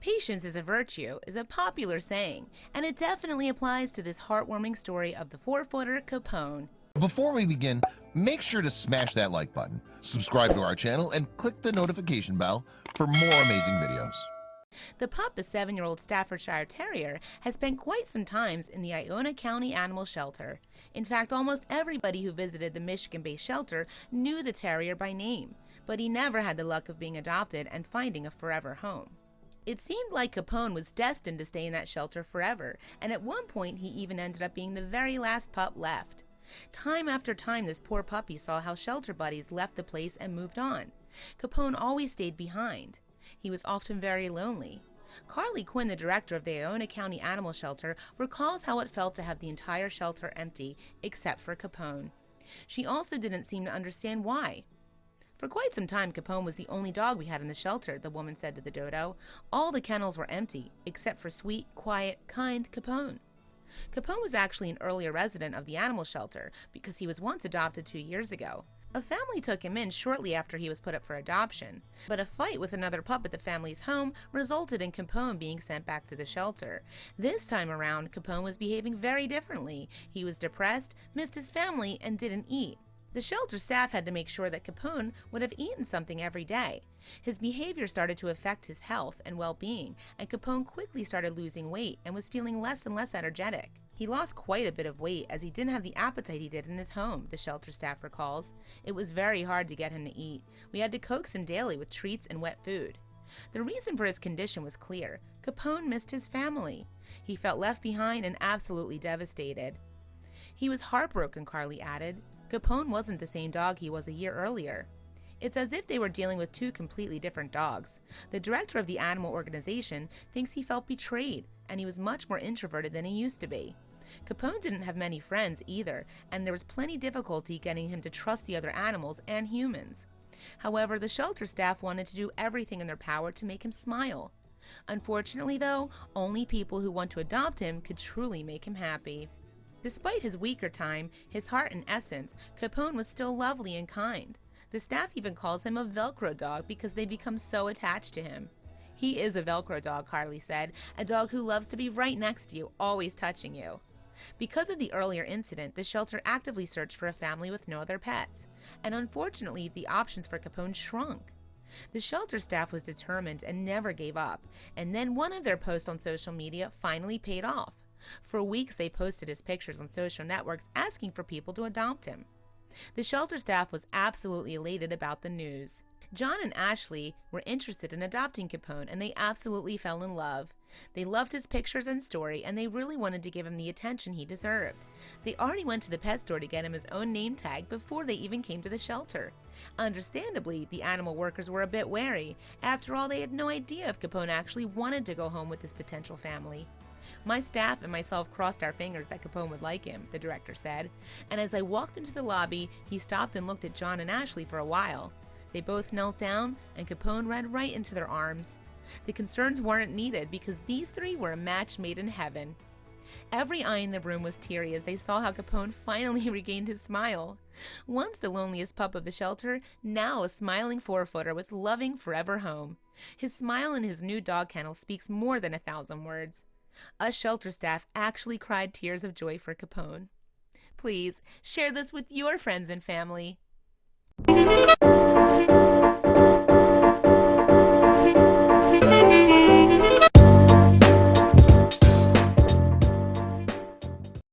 Patience is a virtue is a popular saying, and it definitely applies to this heartwarming story of the four-footer Capone. Before we begin, make sure to smash that like button, subscribe to our channel, and click the notification bell for more amazing videos. The pup, a 7-year-old Staffordshire Terrier, has spent quite some time in the Iona County Animal Shelter. In fact, almost everybody who visited the Michigan-based shelter knew the terrier by name, but he never had the luck of being adopted and finding a forever home. It seemed like Capone was destined to stay in that shelter forever, and at one point he even ended up being the very last pup left. Time after time, this poor puppy saw how shelter buddies left the place and moved on. Capone always stayed behind. He was often very lonely. Carly Quinn, the director of the Iona County Animal Shelter, recalls how it felt to have the entire shelter empty, except for Capone. She also didn't seem to understand why. For quite some time, Capone was the only dog we had in the shelter, the woman said to the Dodo. All the kennels were empty, except for sweet, quiet, kind Capone. Capone was actually an earlier resident of the animal shelter because he was once adopted 2 years ago. A family took him in shortly after he was put up for adoption, but a fight with another pup at the family's home resulted in Capone being sent back to the shelter. This time around, Capone was behaving very differently. He was depressed, missed his family, and didn't eat. The shelter staff had to make sure that Capone would have eaten something every day. His behavior started to affect his health and well-being, and Capone quickly started losing weight and was feeling less and less energetic. He lost quite a bit of weight as he didn't have the appetite he did in his home, the shelter staff recalls. It was very hard to get him to eat. We had to coax him daily with treats and wet food. The reason for his condition was clear. Capone missed his family. He felt left behind and absolutely devastated. He was heartbroken, Carly added. Capone wasn't the same dog he was a year earlier. It's as if they were dealing with two completely different dogs. The director of the animal organization thinks he felt betrayed, and he was much more introverted than he used to be. Capone didn't have many friends either, and there was plenty difficulty getting him to trust the other animals and humans. However, the shelter staff wanted to do everything in their power to make him smile. Unfortunately, though, only people who want to adopt him could truly make him happy. Despite his weaker time, his heart and essence, Capone was still lovely and kind. The staff even calls him a Velcro dog because they become so attached to him. He is a Velcro dog, Carly said, a dog who loves to be right next to you, always touching you. Because of the earlier incident, the shelter actively searched for a family with no other pets, and unfortunately, the options for Capone shrunk. The shelter staff was determined and never gave up, and then one of their posts on social media finally paid off. For weeks, they posted his pictures on social networks asking for people to adopt him. The shelter staff was absolutely elated about the news. John and Ashley were interested in adopting Capone, and they absolutely fell in love. They loved his pictures and story, and they really wanted to give him the attention he deserved. They already went to the pet store to get him his own name tag before they even came to the shelter. Understandably, the animal workers were a bit wary. After all, they had no idea if Capone actually wanted to go home with his potential family. My staff and myself crossed our fingers that Capone would like him, the director said, and as I walked into the lobby, he stopped and looked at John and Ashley for a while. They both knelt down, and Capone ran right into their arms. The concerns weren't needed because these three were a match made in heaven. Every eye in the room was teary as they saw how Capone finally regained his smile. Once the loneliest pup of the shelter, now a smiling four-footer with loving forever home. His smile in his new dog kennel speaks more than 1,000 words. Us shelter staff actually cried tears of joy for Capone. Please share this with your friends and family.